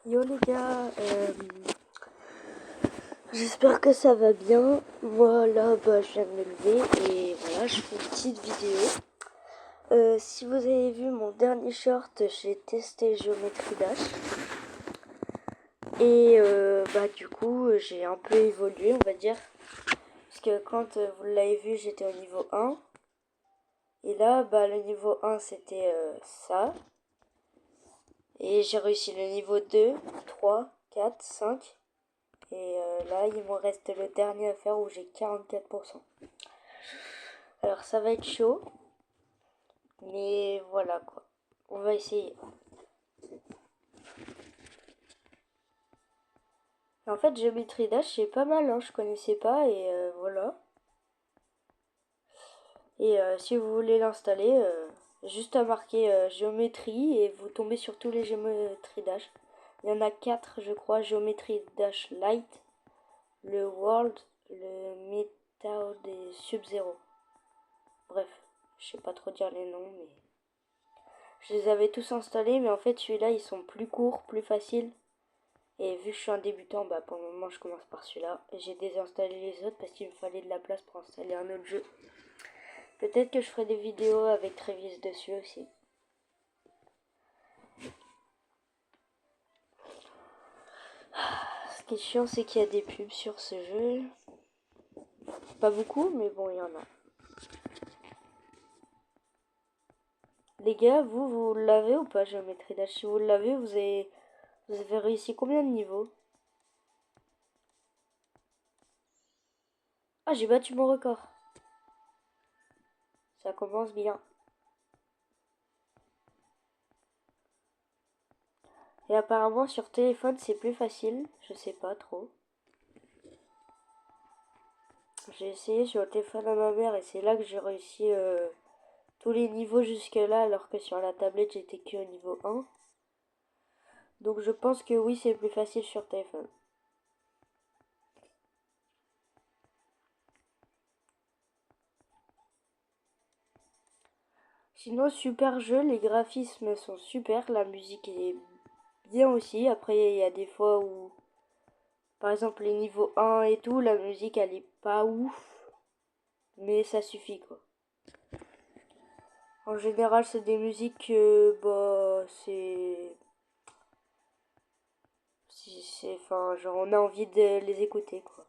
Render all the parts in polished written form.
Yo les gars, j'espère que ça va bien. Moi là, je viens de me lever et voilà, je fais une petite vidéo. Si vous avez vu mon dernier short, j'ai testé Géométrie Dash. Et du coup, j'ai un peu évolué, on va dire. Parce que quand vous l'avez vu, j'étais au niveau 1. Et là, le niveau 1, c'était ça. Et j'ai réussi le niveau 2, 3, 4, 5. Et là, il me reste le dernier à faire où j'ai 44%. Alors, ça va être chaud. Mais voilà quoi. On va essayer. En fait, Geometry Dash, c'est pas mal, hein. Je connaissais pas et voilà. Et si vous voulez l'installer, juste à marquer géométrie et vous tombez sur tous les Geometry Dash. Il y en a 4, je crois. Geometry Dash Light, le World, le Method et Sub-Zero. Bref, je sais pas trop dire les noms, mais je les avais tous installés, mais en fait celui-là ils sont plus courts, plus faciles. Et vu que je suis un débutant, pour le moment je commence par celui-là. J'ai désinstallé les autres parce qu'il me fallait de la place pour installer un autre jeu. Peut-être que je ferai des vidéos avec Travis dessus aussi. Ce qui est chiant, c'est qu'il y a des pubs sur ce jeu. Pas beaucoup, mais bon, il y en a. Les gars, vous l'avez ou pas, Géométrie Dash? Si vous l'avez, vous avez réussi combien de niveaux? Ah, j'ai battu mon record. Ça commence bien. Et apparemment sur téléphone c'est plus facile, je sais pas trop. J'ai essayé sur le téléphone à ma mère et c'est là que j'ai réussi tous les niveaux jusque là alors que sur la tablette j'étais que au niveau 1. Donc je pense que oui c'est plus facile sur téléphone. Sinon super jeu, les graphismes sont super, la musique est bien aussi. Après il y a des fois où par exemple les niveaux 1 et tout, la musique elle est pas ouf. Mais ça suffit quoi. En général, c'est des musiques, enfin, genre, on a envie de les écouter, quoi.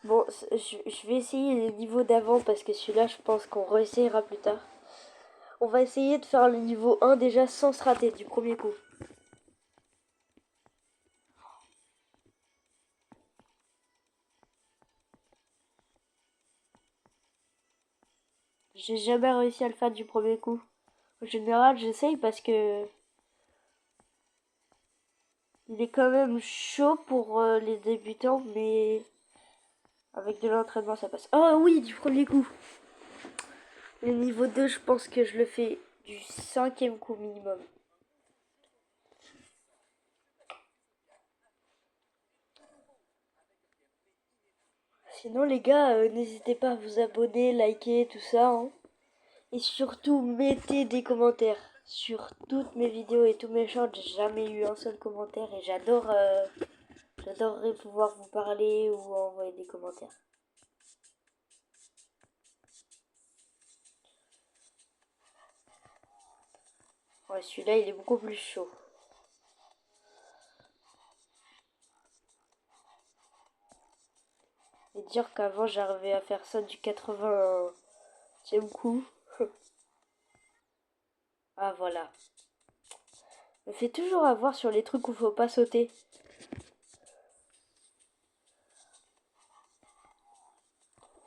Bon, je vais essayer les niveaux d'avant parce que celui-là, je pense qu'on réessayera plus tard. On va essayer de faire le niveau 1 déjà sans se rater du premier coup. J'ai jamais réussi à le faire du premier coup. En général, j'essaye parce que il est quand même chaud pour les débutants, mais avec de l'entraînement, ça passe. Oh oui, du premier coup. Le niveau 2, je pense que je le fais du cinquième coup minimum. Sinon, les gars, n'hésitez pas à vous abonner, liker, tout ça, hein. Et surtout, mettez des commentaires. Sur toutes mes vidéos et tous mes shorts, j'ai jamais eu un seul commentaire et j'adorerais pouvoir vous parler ou envoyer des commentaires. Ouais, celui-là, il est beaucoup plus chaud. Et dire qu'avant, j'arrivais à faire ça du 80e coup. Ah, voilà. Me fait toujours avoir sur les trucs où faut pas sauter.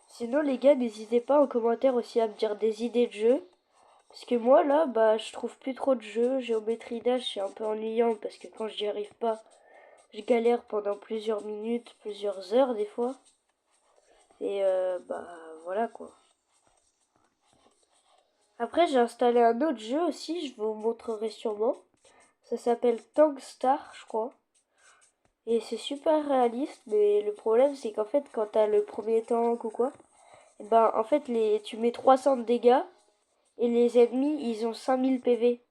Sinon, les gars, n'hésitez pas en commentaire aussi à me dire des idées de jeux. Parce que moi, là, je trouve plus trop de jeux. Géométrie Dash, c'est un peu ennuyant parce que quand j'y arrive pas, je galère pendant plusieurs minutes, plusieurs heures des fois. Et voilà quoi. Après, j'ai installé un autre jeu aussi, je vous montrerai sûrement. Ça s'appelle Tank Star, je crois. Et c'est super réaliste, mais le problème c'est qu'en fait, quand t'as le premier tank ou quoi, en fait, tu mets 300 de dégâts et les ennemis ils ont 5000 PV.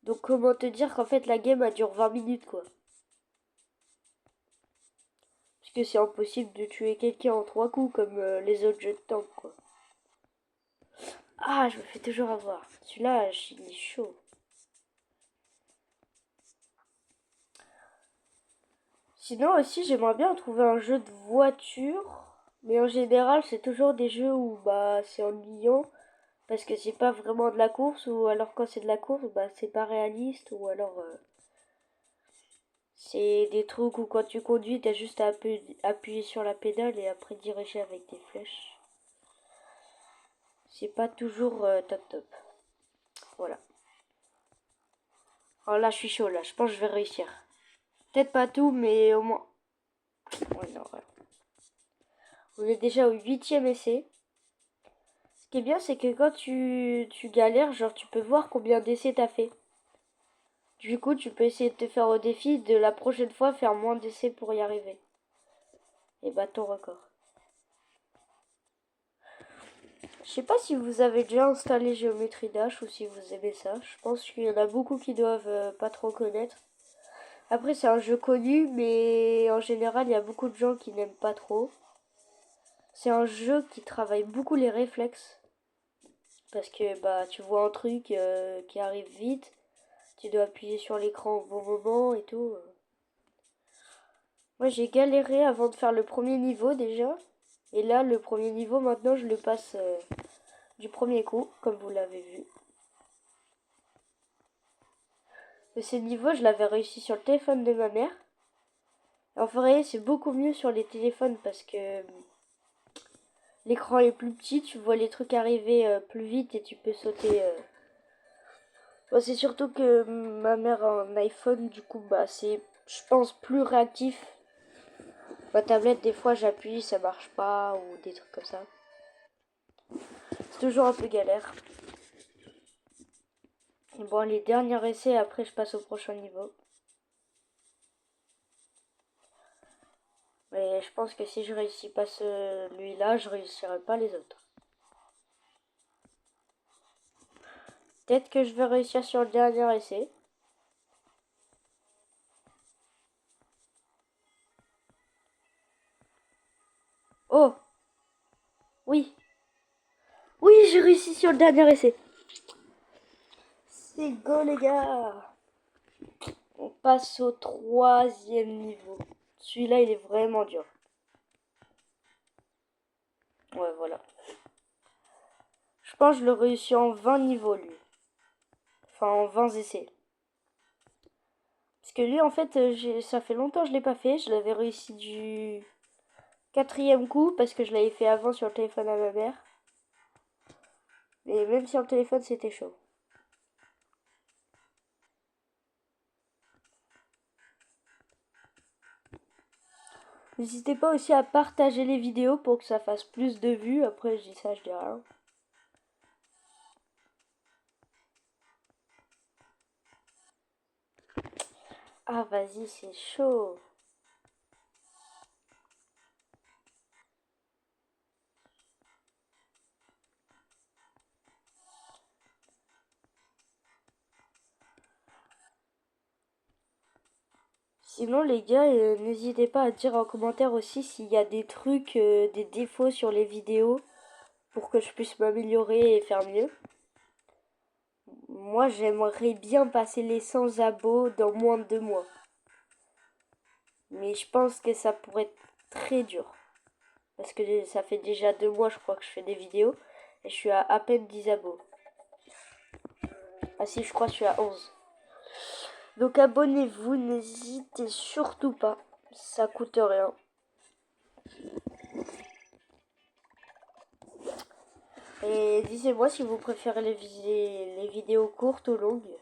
Donc comment te dire qu'en fait la game elle dure 20 minutes quoi. Parce que c'est impossible de tuer quelqu'un en 3 coups comme les autres jeux de tank quoi. Ah, je me fais toujours avoir. Celui-là, il est chaud. Sinon aussi, j'aimerais bien trouver un jeu de voiture. Mais en général, c'est toujours des jeux où bah c'est ennuyant. Parce que c'est pas vraiment de la course. Ou alors quand c'est de la course, bah c'est pas réaliste. Ou alors c'est des trucs où quand tu conduis, t'as juste à appuyer sur la pédale et après diriger avec des flèches. C'est pas toujours top top. Voilà. Alors là, je suis chaud là. Je pense que je vais réussir. Peut-être pas tout, mais au moins. Ouais, non, ouais. On est déjà au 8e essai. Ce qui est bien, c'est que quand tu galères, genre tu peux voir combien d'essais t'as fait. Du coup, tu peux essayer de te faire au défi de la prochaine fois faire moins d'essais pour y arriver. Et battre ton record. Je sais pas si vous avez déjà installé Géométrie Dash ou si vous aimez ça. Je pense qu'il y en a beaucoup qui doivent pas trop connaître. Après, c'est un jeu connu, mais en général, il y a beaucoup de gens qui n'aiment pas trop. C'est un jeu qui travaille beaucoup les réflexes. Parce que bah tu vois un truc qui arrive vite, tu dois appuyer sur l'écran au bon moment et tout. Moi j'ai galéré avant de faire le premier niveau déjà. Et là le premier niveau maintenant je le passe du premier coup, comme vous l'avez vu. Et ce niveau je l'avais réussi sur le téléphone de ma mère. En vrai c'est beaucoup mieux sur les téléphones parce que l'écran est plus petit, tu vois les trucs arriver plus vite et tu peux sauter. Bon, c'est surtout que ma mère a un iPhone, du coup bah c'est je pense plus réactif. Ma tablette, des fois, j'appuie, ça marche pas, ou des trucs comme ça. C'est toujours un peu galère. Et bon, les derniers essais, après, je passe au prochain niveau. Mais je pense que si je réussis pas celui-là, je réussirai pas les autres. Peut-être que je vais réussir sur le dernier essai. Oh, oui. Oui, j'ai réussi sur le dernier essai. C'est go, les gars. On passe au 3e niveau. Celui-là, il est vraiment dur. Ouais, voilà. Je pense que je le réussis en 20 niveaux, lui. Enfin, en 20 essais. Parce que lui, en fait, ça fait longtemps que je l'ai pas fait. Je l'avais réussi du 4e coup parce que je l'avais fait avant sur le téléphone à ma mère. Mais même sur le téléphone, c'était chaud. N'hésitez pas aussi à partager les vidéos pour que ça fasse plus de vues. Après, je dis ça, je dis rien. Ah, vas-y, c'est chaud. Sinon, les gars, n'hésitez pas à dire en commentaire aussi s'il y a des trucs, des défauts sur les vidéos pour que je puisse m'améliorer et faire mieux. Moi, j'aimerais bien passer les 100 abos dans moins de 2 mois. Mais je pense que ça pourrait être très dur. Parce que ça fait déjà 2 mois, je crois, que je fais des vidéos. Et je suis à peine 10 abos. Ah si, je crois que je suis à 11. Donc abonnez-vous, n'hésitez surtout pas. Ça coûte rien. Et dites-moi si vous préférez les vidéos courtes ou longues.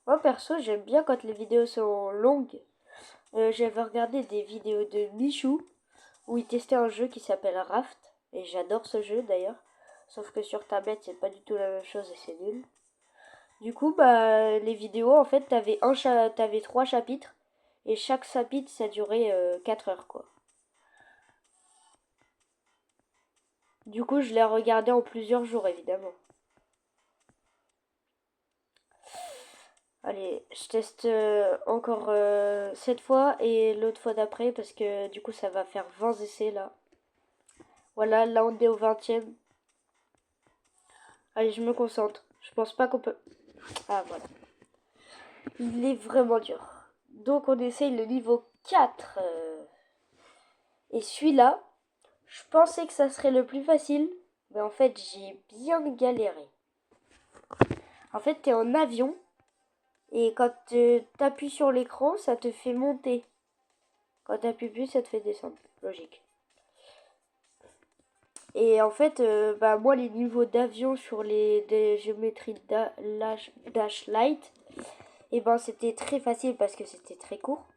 Moi perso, j'aime bien quand les vidéos sont longues. J'avais regardé des vidéos de Michou où il testait un jeu qui s'appelle Raft. Et j'adore ce jeu d'ailleurs. Sauf que sur tablette, c'est pas du tout la même chose et c'est nul. Du coup, bah, les vidéos, en fait, t'avais 3 chapitres. Et chaque chapitre, ça durait 4 heures, quoi. Du coup, je l'ai regardé en plusieurs jours, évidemment. Allez, je teste encore cette fois et l'autre fois d'après parce que du coup ça va faire 20 essais là. Voilà, là on est au 20e. Allez, je me concentre. Je pense pas qu'on peut... Ah voilà. Il est vraiment dur. Donc on essaye le niveau 4. Et celui-là, je pensais que ça serait le plus facile. Mais en fait, j'ai bien galéré. En fait, t'es en avion. Et quand t'appuies sur l'écran, ça te fait monter. Quand t'appuies plus, ça te fait descendre. Logique. Et en fait, bah moi, les niveaux d'avion sur des géométries Dash Light, et ben c'était très facile parce que c'était très court.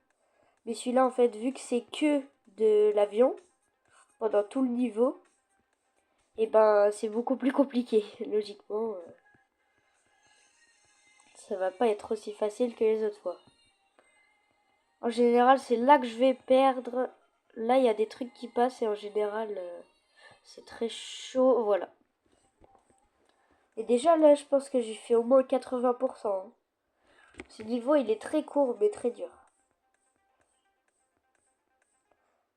Mais celui-là, en fait, vu que c'est que de l'avion, pendant tout le niveau, et ben c'est beaucoup plus compliqué. Logiquement, ça va pas être aussi facile que les autres fois. En général, c'est là que je vais perdre. Là, il y a des trucs qui passent et en général, c'est très chaud. Voilà. Et déjà, là, je pense que j'ai fait au moins 80%. Hein. Ce niveau, il est très court, mais très dur.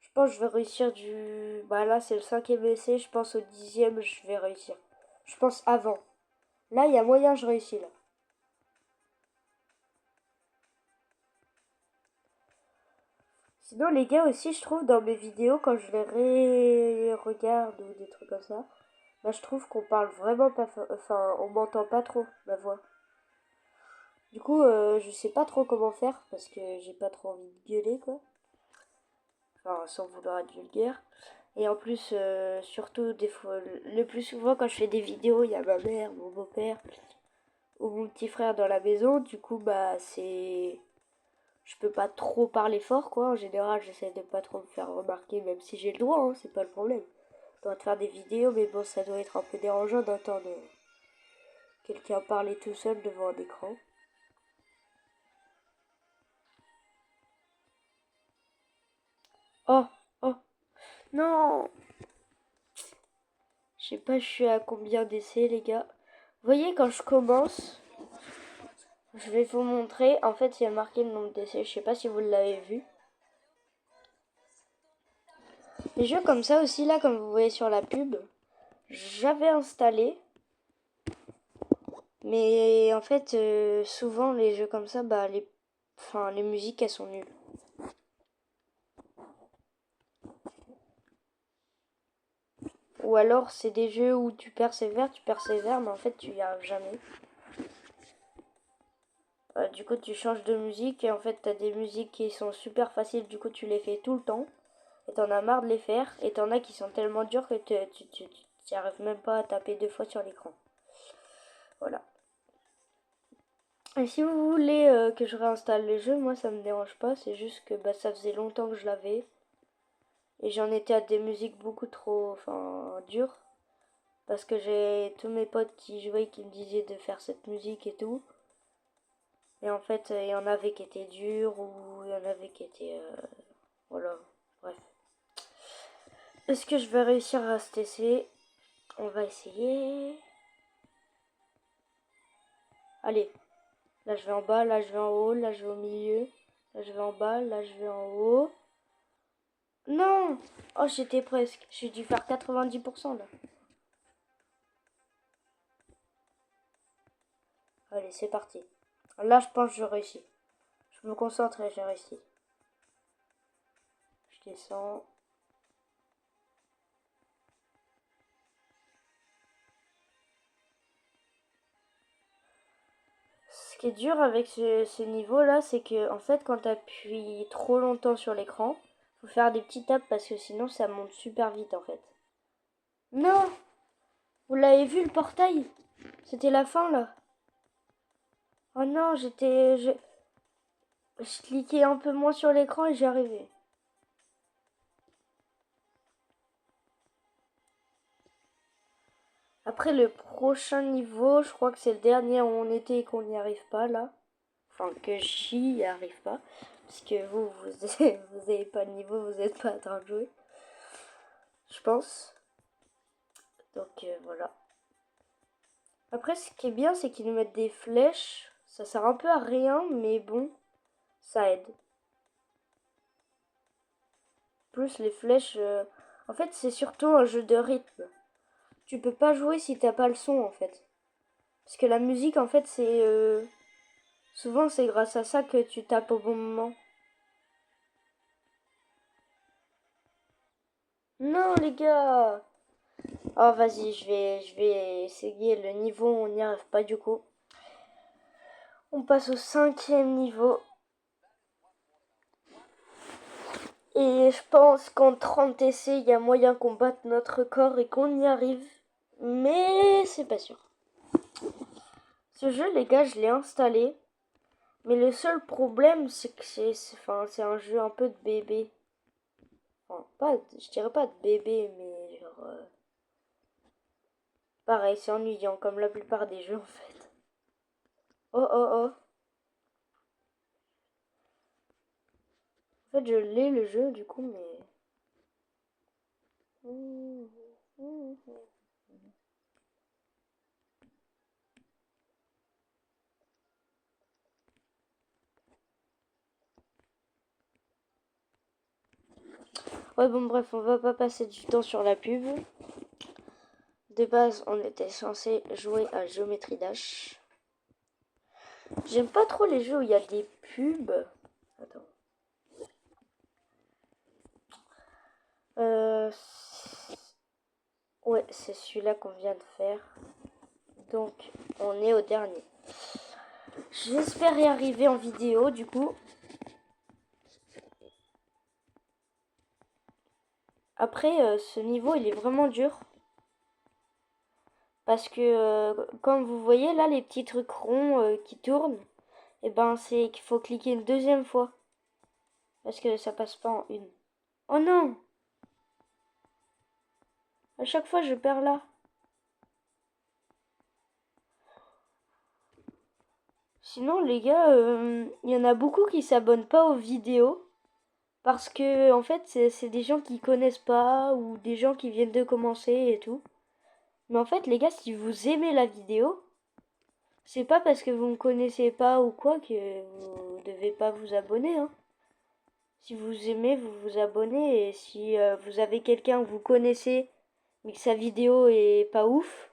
Je pense que je vais réussir du... Bah là, c'est le 5e essai. Je pense au 10e, je vais réussir. Je pense avant. Là, il y a moyen, je réussis, là. Sinon, les gars, aussi, je trouve, dans mes vidéos, quand je les regarde ou des trucs comme ça, bah, je trouve qu'on parle vraiment pas... Enfin, on m'entend pas trop, ma voix. Du coup, je sais pas trop comment faire, parce que j'ai pas trop envie de gueuler, quoi. Enfin, sans vouloir être vulgaire. Et en plus, surtout, des fois, le plus souvent, quand je fais des vidéos, il y a ma mère, mon beau-père ou mon petit frère dans la maison. Du coup, bah, c'est... Je peux pas trop parler fort, quoi. En général, j'essaie de pas trop me faire remarquer, même si j'ai le droit, hein, c'est pas le problème. Je dois te faire des vidéos, mais bon, ça doit être un peu dérangeant d'entendre quelqu'un parler tout seul devant un écran. Oh, oh, non! Je sais pas, je suis à combien d'essais, les gars. Vous voyez, quand je commence, je vais vous montrer. En fait, il y a marqué le nombre d'essais. Je sais pas si vous l'avez vu. Les jeux comme ça aussi, là, comme vous voyez sur la pub, j'avais installé. Mais en fait, souvent, les jeux comme ça, bah, les musiques, elles sont nulles. Ou alors, c'est des jeux où tu persévères, mais en fait, tu y arrives jamais. Du coup, tu changes de musique et en fait, t'as des musiques qui sont super faciles, du coup, tu les fais tout le temps. Et t'en as marre de les faire. Et t'en as qui sont tellement durs que tu n'y arrives même pas à taper 2 fois sur l'écran. Voilà. Et si vous voulez que je réinstalle les jeux, moi ça me dérange pas. C'est juste que bah, ça faisait longtemps que je l'avais. Et j'en étais à des musiques beaucoup trop dures. Parce que j'ai tous mes potes qui jouaient qui me disaient de faire cette musique et tout. Et en fait, il y en avait qui étaient durs ou il y en avait qui étaient... voilà, bref. Est-ce que je vais réussir à se tester? On va essayer. Allez. Là, je vais en bas, là, je vais en haut, là, je vais au milieu. Là, je vais en bas, là, je vais en haut. Non! Oh, j'étais presque. J'ai dû faire 90% là. Allez, c'est parti. Là, je pense que je réussis. Je me concentre et j'ai réussi. Je descends. Ce qui est dur avec ce niveau-là, c'est que, en fait, quand tu appuies trop longtemps sur l'écran, faut faire des petits tapes parce que sinon, ça monte super vite, en fait. Non! Vous l'avez vu, le portail? C'était la fin, là. Oh non, je cliquais un peu moins sur l'écran et j'y arrivais. Après le prochain niveau, je crois que c'est le dernier où on était et qu'on n'y arrive pas là. Enfin que j'y arrive pas. Parce que vous avez pas de niveau, vous n'êtes pas en train de jouer. Je pense. Donc voilà. Après ce qui est bien c'est qu'ils nous mettent des flèches. Ça sert un peu à rien, mais bon, ça aide. Plus les flèches... En fait, c'est surtout un jeu de rythme. Tu peux pas jouer si t'as pas le son, en fait. Parce que la musique, en fait, c'est... Souvent, c'est grâce à ça que tu tapes au bon moment. Non, les gars! Oh, vas-y, je vais essayer le niveau, on n'y arrive pas du coup. On passe au 5e niveau. Et je pense qu'en 30 essais, il y a moyen qu'on batte notre record et qu'on y arrive. Mais c'est pas sûr. Ce jeu, les gars, je l'ai installé. Mais le seul problème, c'est que c'est un jeu un peu de bébé. Enfin, pas, je dirais pas de bébé, mais genre... pareil, c'est ennuyant, comme la plupart des jeux, en fait. Oh, oh, oh. En fait, je l'ai, le jeu, du coup, mais... Ouais, bon, bref, on va pas passer du temps sur la pub. De base, on était censé jouer à Geometry Dash. J'aime pas trop les jeux où il y a des pubs. Attends. Ouais, c'est celui-là qu'on vient de faire. Donc, on est au dernier. J'espère y arriver en vidéo, du coup. Après, ce niveau, il est vraiment dur. Parce que, comme vous voyez, là, les petits trucs ronds qui tournent, et ben, c'est qu'il faut cliquer une deuxième fois. Parce que ça passe pas en une. Oh non! À chaque fois, je perds là. Sinon, les gars, il y en a beaucoup qui s'abonnent pas aux vidéos. Parce que, en fait, c'est des gens qui connaissent pas ou des gens qui viennent de commencer et tout. Mais en fait, les gars, si vous aimez la vidéo, c'est pas parce que vous me connaissez pas ou quoi que vous devez pas vous abonner, hein. Si vous aimez, vous vous abonnez. Et si vous avez quelqu'un que vous connaissez, mais que sa vidéo est pas ouf,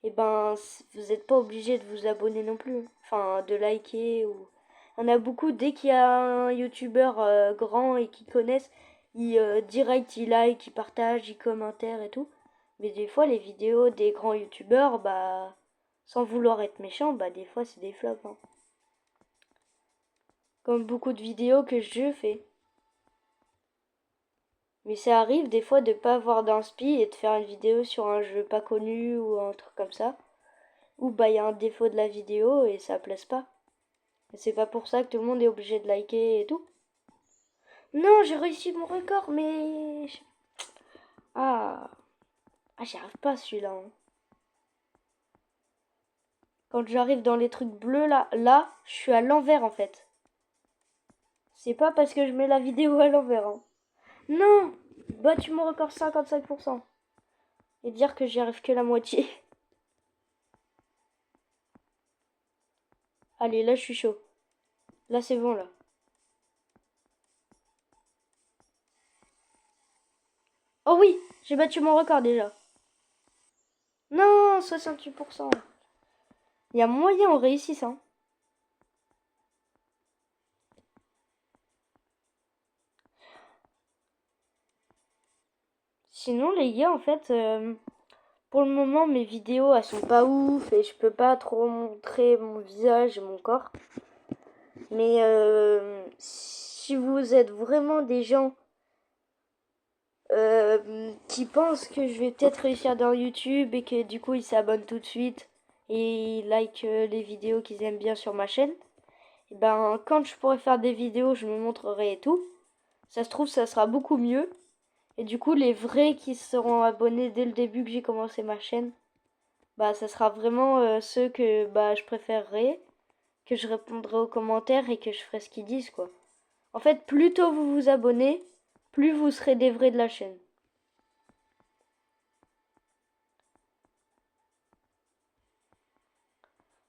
et ben vous n'êtes pas obligé de vous abonner non plus. Enfin, de liker ou... Il y en a beaucoup, dès qu'il y a un youtubeur grand et qui connaissent, direct ils like, ils partagent, ils commentaient et tout. Mais des fois, les vidéos des grands youtubeurs, bah, sans vouloir être méchant, bah, des fois, c'est des flops, hein. Comme beaucoup de vidéos que je fais. Mais ça arrive des fois de pas avoir d'inspi et de faire une vidéo sur un jeu pas connu ou un truc comme ça. Ou bah il y a un défaut de la vidéo et ça plaise pas. Et c'est pas pour ça que tout le monde est obligé de liker et tout. Non, j'ai réussi mon record, mais... Ah, j'y arrive pas celui-là, hein. Quand j'arrive dans les trucs bleus là, je suis à l'envers en fait. C'est pas parce que je mets la vidéo à l'envers, hein. Non, battu mon record 55%. Et dire que j'y arrive que la moitié. Allez, là je suis chaud. Là c'est bon là. Oh oui, j'ai battu mon record déjà. Non, 68%. Il y a moyen on réussisse, hein. Sinon les gars, en fait, pour le moment mes vidéos elles sont pas ouf et je peux pas trop montrer mon visage et mon corps. Mais si vous êtes vraiment des gens qui pensent que je vais peut-être réussir dans YouTube et que du coup ils s'abonnent tout de suite et ils like les vidéos qu'ils aiment bien sur ma chaîne, et ben quand je pourrai faire des vidéos je me montrerai et tout. Ça se trouve ça sera beaucoup mieux. Et du coup les vrais qui seront abonnés dès le début que j'ai commencé ma chaîne, bah ça sera vraiment ceux que bah je préférerais, que je répondrai aux commentaires et que je ferai ce qu'ils disent quoi. En fait, plus tôt vous vous abonnez, plus vous serez des vrais de la chaîne.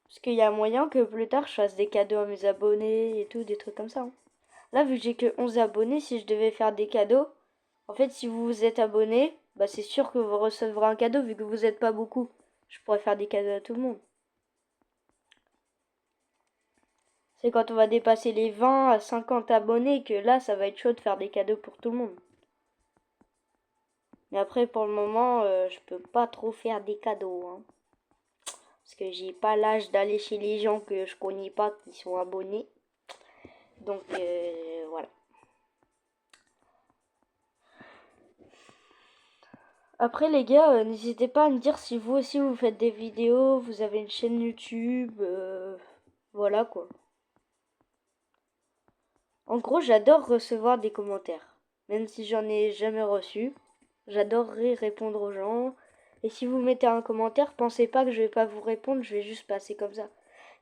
Parce qu'il y a moyen que plus tard je fasse des cadeaux à mes abonnés et tout, des trucs comme ça. Hein. Là, vu que j'ai que 11 abonnés, si je devais faire des cadeaux, en fait, si vous vous êtes abonné, bah c'est sûr que vous recevrez un cadeau vu que vous n'êtes pas beaucoup. Je pourrais faire des cadeaux à tout le monde. C'est quand on va dépasser les 20 à 50 abonnés que là, ça va être chaud de faire des cadeaux pour tout le monde. Mais après, pour le moment, je peux pas trop faire des cadeaux. Hein. Parce que j'ai pas l'âge d'aller chez les gens que je connais pas qui sont abonnés. Donc, voilà. Après les gars, n'hésitez pas à me dire si vous aussi vous faites des vidéos, vous avez une chaîne YouTube, voilà quoi. En gros, j'adore recevoir des commentaires. Même si j'en ai jamais reçu, j'adorerais répondre aux gens. Et si vous mettez un commentaire, pensez pas que je vais pas vous répondre, je vais juste passer comme ça.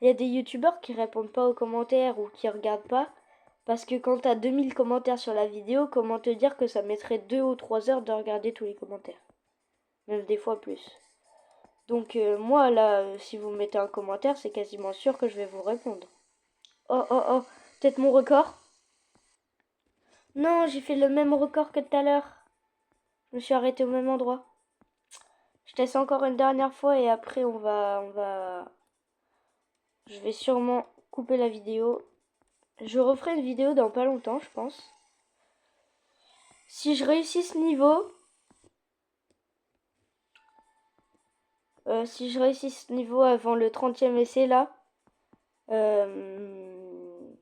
Il y a des youtubeurs qui répondent pas aux commentaires ou qui regardent pas. Parce que quand t'as 2000 commentaires sur la vidéo, comment te dire que ça mettrait 2 ou 3 heures de regarder tous les commentaires. Même des fois plus. Donc moi là, si vous mettez un commentaire, c'est quasiment sûr que je vais vous répondre. Oh oh oh, peut-être mon record? Non, j'ai fait le même record que tout à l'heure. Je me suis arrêtée au même endroit. Je teste encore une dernière fois et après je vais sûrement couper la vidéo. Je referai une vidéo dans pas longtemps, je pense. Si je réussis ce niveau, avant le 30e essai là, je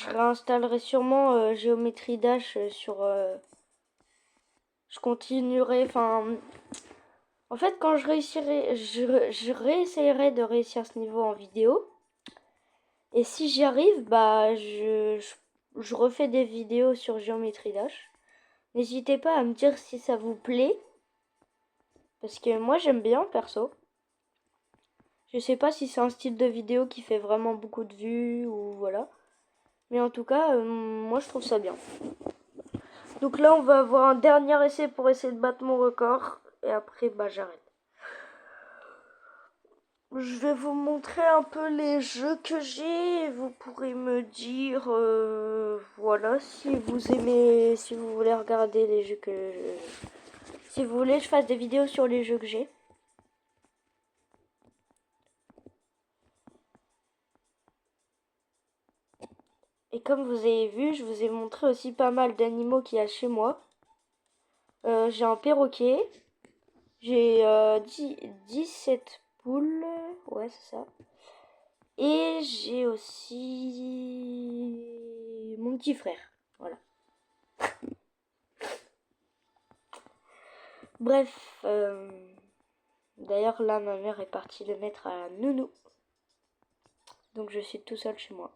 réinstallerai sûrement Géométrie Dash sur... je continuerai, enfin... En fait, quand je réussirai, je réessayerai de réussir ce niveau en vidéo. Et si j'y arrive, bah je refais des vidéos sur Géométrie Dash. N'hésitez pas à me dire si ça vous plaît. Parce que moi j'aime bien perso. Je sais pas si c'est un style de vidéo qui fait vraiment beaucoup de vues ou voilà. Mais en tout cas, moi je trouve ça bien. Donc là on va avoir un dernier essai pour essayer de battre mon record. Et après bah j'arrête. Je vais vous montrer un peu les jeux que j'ai et vous pourrez me dire voilà si vous aimez, si vous voulez regarder les jeux que si vous voulez que je fasse des vidéos sur les jeux que j'ai. Et comme vous avez vu, je vous ai montré aussi pas mal d'animaux qu'il y a chez moi. J'ai un perroquet, j'ai 17 poules, ouais c'est ça. Et j'ai aussi mon petit frère, voilà. Bref, d'ailleurs là ma mère est partie le mettre à la nounou. Donc je suis tout seul chez moi.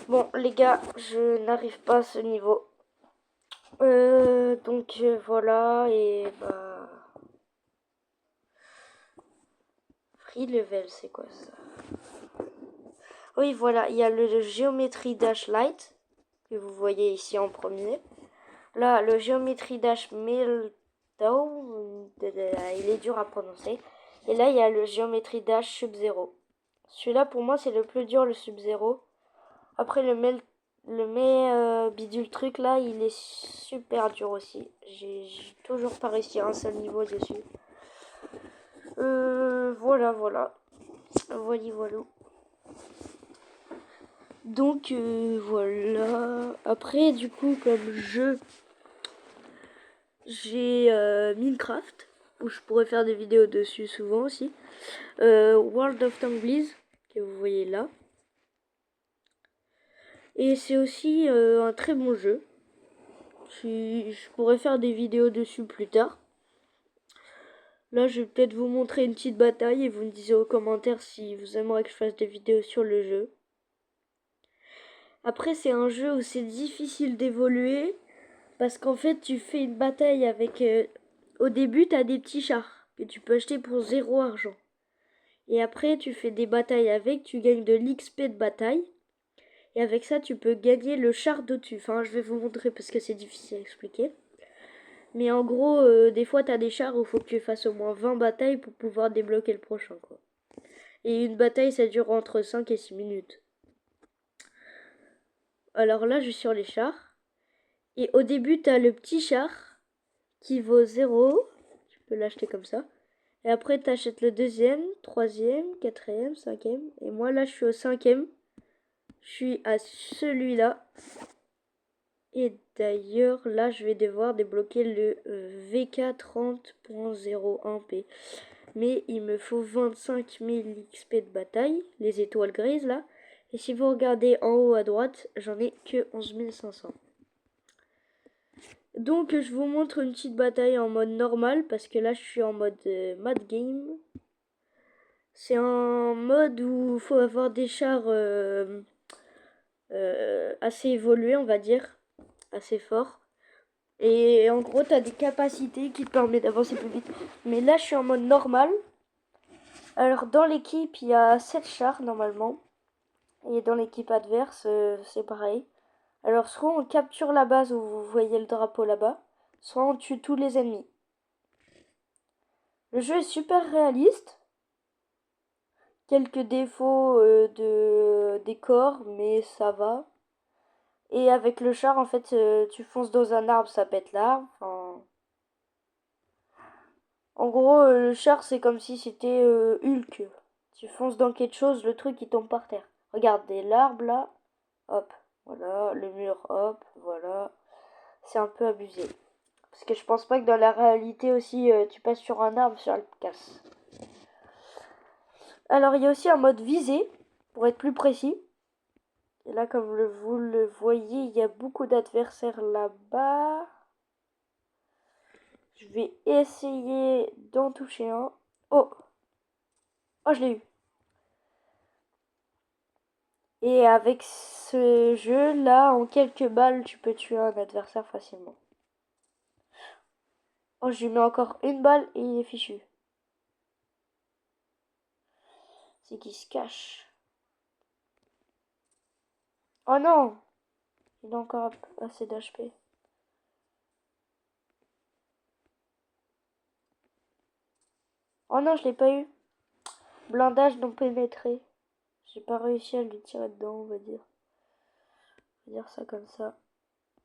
Bon les gars, je n'arrive pas à ce niveau. Donc voilà et bah... Free level c'est quoi ça? Oui voilà, il y a le Geometry Dash Lite que vous voyez ici en premier. Là le Geometry Dash Meltdown, il est dur à prononcer. Et là il y a le Geometry Dash Sub-Zero. Celui-là pour moi c'est le plus dur, le Sub-Zero. Après le bidule truc là, il est super dur aussi. J'ai toujours pas réussi à un seul niveau dessus. Voilà. Voilà. Donc voilà. Après du coup comme jeu, j'ai Minecraft où je pourrais faire des vidéos dessus souvent aussi. World of Tanks que vous voyez là. Et c'est aussi un très bon jeu. Je pourrais faire des vidéos dessus plus tard. Là, je vais peut-être vous montrer une petite bataille et vous me disiez aux commentaires si vous aimeriez que je fasse des vidéos sur le jeu. Après, c'est un jeu où c'est difficile d'évoluer parce qu'en fait, tu fais une bataille avec... au début, tu as des petits chars que tu peux acheter pour 0 argent. Et après, tu fais des batailles avec, tu gagnes de l'XP de bataille. Et avec ça, tu peux gagner le char d'au-dessus. Enfin, je vais vous montrer parce que c'est difficile à expliquer. Mais en gros, des fois, t'as des chars où il faut que tu fasses au moins 20 batailles pour pouvoir débloquer le prochain, quoi. Et une bataille, ça dure entre 5 et 6 minutes. Alors là, je suis sur les chars. Et au début, t'as le petit char qui vaut 0. Tu peux l'acheter comme ça. Et après, t'achètes le deuxième, troisième, quatrième, cinquième. Et moi, là, je suis au cinquième. Je suis à celui-là. Et d'ailleurs, là, je vais devoir débloquer le VK30.01P. Mais il me faut 25 000 XP de bataille, les étoiles grises, là. Et si vous regardez en haut à droite, j'en ai que 11 500. Donc, je vous montre une petite bataille en mode normal, parce que là, je suis en mode mad game. C'est un mode où il faut avoir des chars assez évolués, on va dire, assez forts. Et en gros, tu as des capacités qui te permettent d'avancer plus vite. Mais là, je suis en mode normal. Alors, dans l'équipe, il y a 7 chars normalement. Et dans l'équipe adverse, c'est pareil. Alors, soit on capture la base où vous voyez le drapeau là-bas, soit on tue tous les ennemis. Le jeu est super réaliste. Quelques défauts de décor, mais ça va. Et avec le char, en fait, tu fonces dans un arbre, ça pète l'arbre. Enfin... En gros, le char, c'est comme si c'était Hulk. Tu fonces dans quelque chose, le truc il tombe par terre. Regardez l'arbre là, hop, voilà, le mur, hop, voilà. C'est un peu abusé. Parce que je pense pas que dans la réalité aussi, tu passes sur un arbre, ça le casse. Alors il y a aussi un mode visée, pour être plus précis. Et là, comme vous le voyez, il y a beaucoup d'adversaires là-bas. Je vais essayer d'en toucher un. Oh! Oh, je l'ai eu. Et avec ce jeu-là, en quelques balles, tu peux tuer un adversaire facilement. Oh, je lui mets encore une balle et il est fichu. C'est qu'il se cache. Oh non! Il a encore assez d'HP. Oh non, je l'ai pas eu. Blindage non pénétré. J'ai pas réussi à lui tirer dedans, on va dire. On va dire ça comme ça.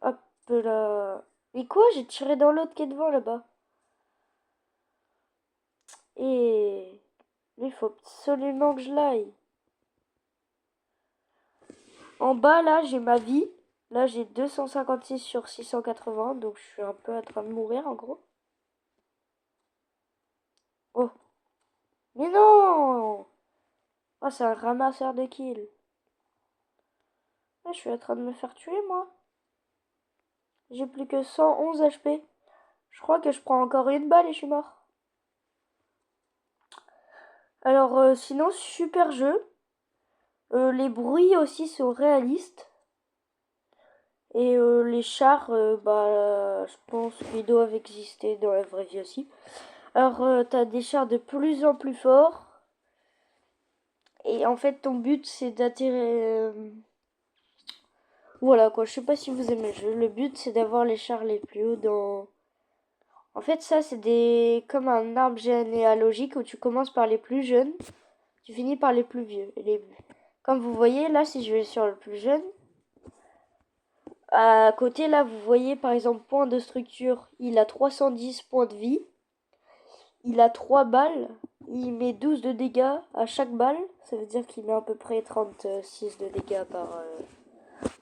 Hop là. Mais quoi? J'ai tiré dans l'autre qui est devant là-bas. Et lui, il faut absolument que je l'aille. En bas, là, j'ai ma vie. Là, j'ai 256 sur 680, donc je suis un peu en train de mourir, en gros. Oh. Mais non! Oh, c'est un ramasseur de kills. Ah, je suis en train de me faire tuer, moi. J'ai plus que 111 HP. Je crois que je prends encore une balle et je suis mort. Alors, sinon, super jeu. Les bruits aussi sont réalistes. Et les chars, je pense qu'ils doivent exister dans la vraie vie aussi. Alors, t'as des chars de plus en plus forts. Et en fait, ton but, c'est d'attirer... Voilà, quoi. Je sais pas si vous aimez le jeu. Le but, c'est d'avoir les chars les plus hauts dans... En fait, ça, c'est comme un arbre généalogique où tu commences par les plus jeunes. Tu finis par les plus vieux. Comme vous voyez, là, si je vais sur le plus jeune... À côté, là, vous voyez, par exemple, point de structure. Il a 310 points de vie. Il a 3 balles. Il met 12 de dégâts à chaque balle. Ça veut dire qu'il met à peu près 36 de dégâts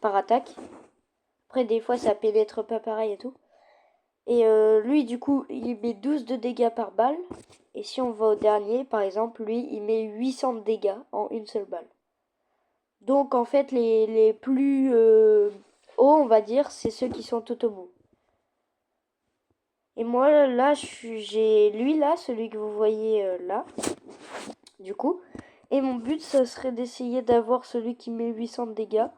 par attaque. Après, des fois, ça pénètre pas pareil et tout. Et lui, du coup, il met 12 de dégâts par balle. Et si on va au dernier, par exemple, lui, il met 800 de dégâts en une seule balle. Donc, en fait, les plus hauts, on va dire, c'est ceux qui sont tout au bout. Et moi, là, j'ai lui, là, celui que vous voyez là, du coup. Et mon but, ça serait d'essayer d'avoir celui qui met 800 de dégâts.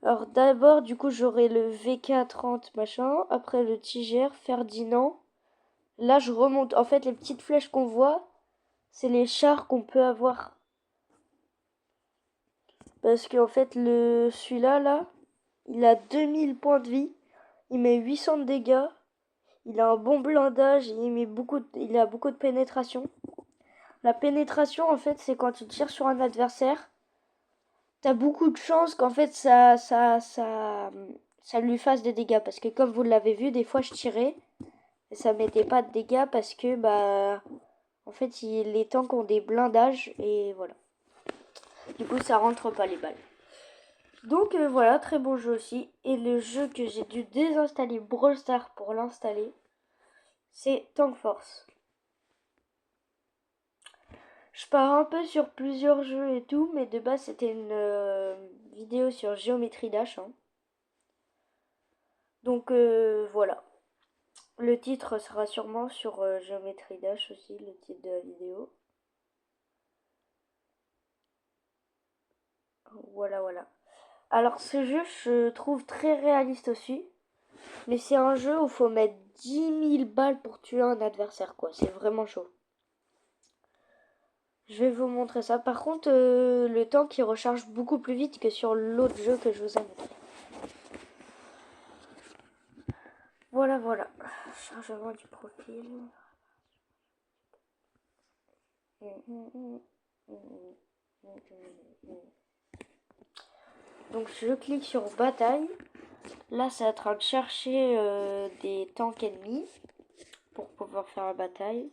Alors d'abord, du coup, j'aurai le VK30 machin. Après le Tigère, Ferdinand. Là, je remonte. En fait, les petites flèches qu'on voit, c'est les chars qu'on peut avoir. Parce qu'en fait, celui-là, là, il a 2000 points de vie. Il met 800 de dégâts. Il a un bon blindage. Il a beaucoup de pénétration. La pénétration, en fait, c'est quand tu tires sur un adversaire. T'as beaucoup de chances qu'en fait, ça lui fasse des dégâts. Parce que comme vous l'avez vu, des fois, je tirais. Et ça mettait pas de dégâts parce que, en fait, les tanks ont des blindages. Et voilà. Du coup, ça rentre pas les balles. Donc voilà, très bon jeu aussi. Et le jeu que j'ai dû désinstaller Brawl Stars pour l'installer, c'est Tank Force. Je pars un peu sur plusieurs jeux et tout, mais de base c'était une vidéo sur Géométrie Dash. Hein. Donc voilà. Le titre sera sûrement sur Géométrie Dash aussi, le titre de la vidéo. Voilà, voilà. Alors ce jeu, je trouve très réaliste aussi. Mais c'est un jeu où il faut mettre 10 000 balles pour tuer un adversaire, quoi. C'est vraiment chaud. Je vais vous montrer ça. Par contre, le tank il recharge beaucoup plus vite que sur l'autre jeu que je vous ai montré. Voilà, voilà. Chargement du profil. Donc je clique sur bataille. Là, c'est en train de chercher des tanks ennemis pour pouvoir faire la bataille.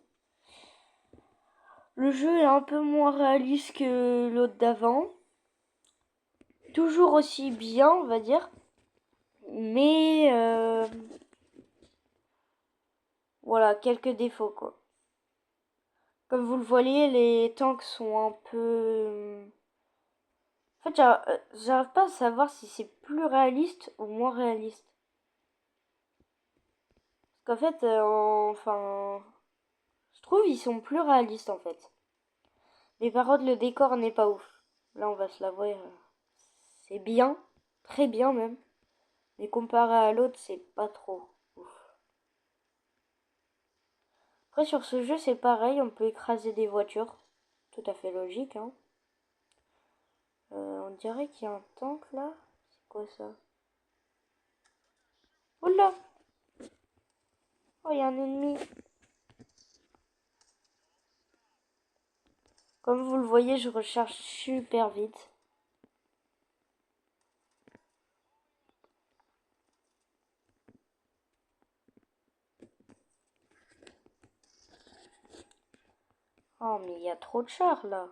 Le jeu est un peu moins réaliste que l'autre d'avant. Toujours aussi bien, on va dire. Mais voilà, quelques défauts quoi. Comme vous le voyez, les tanks sont un peu... En fait, j'arrive pas à savoir si c'est plus réaliste ou moins réaliste. Parce qu'en fait, enfin... Je trouve ils sont plus réalistes en fait. Mais par contre, le décor n'est pas ouf. Là, on va se l'avouer. C'est bien. Très bien même. Mais comparé à l'autre, c'est pas trop ouf. Après, sur ce jeu, c'est pareil. On peut écraser des voitures. Tout à fait logique, hein. On dirait qu'il y a un tank là. C'est quoi ça? Oula! Oh, il y a un ennemi. Comme vous le voyez, je recharge super vite. Oh, mais il y a trop de chars là.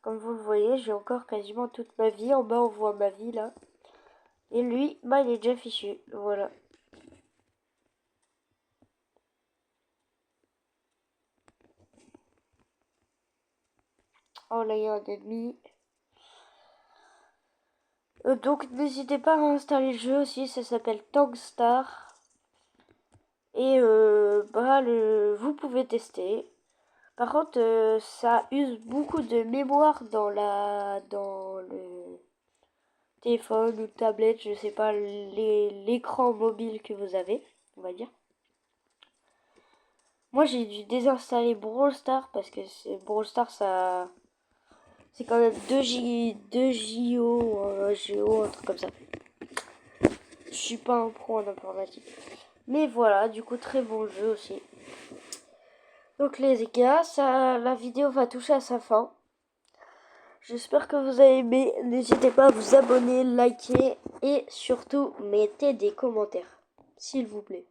Comme vous le voyez, j'ai encore quasiment toute ma vie. En bas, on voit ma vie là. Et lui, il est déjà fichu. Voilà. Oh là, il y a un ennemi. Donc, n'hésitez pas à installer le jeu aussi. Ça s'appelle Tankstar. Et vous pouvez tester. Par contre, ça use beaucoup de mémoire dans le téléphone ou tablette, je sais pas, l'écran mobile que vous avez, on va dire. Moi, j'ai dû désinstaller Brawl Stars parce que Brawl Stars, ça, c'est quand même 2 JO, GO, un truc comme ça. Je suis pas un pro en informatique. Mais voilà, du coup, très bon jeu aussi. Donc les gars, la vidéo va toucher à sa fin. J'espère que vous avez aimé. N'hésitez pas à vous abonner, liker et surtout mettez des commentaires, s'il vous plaît.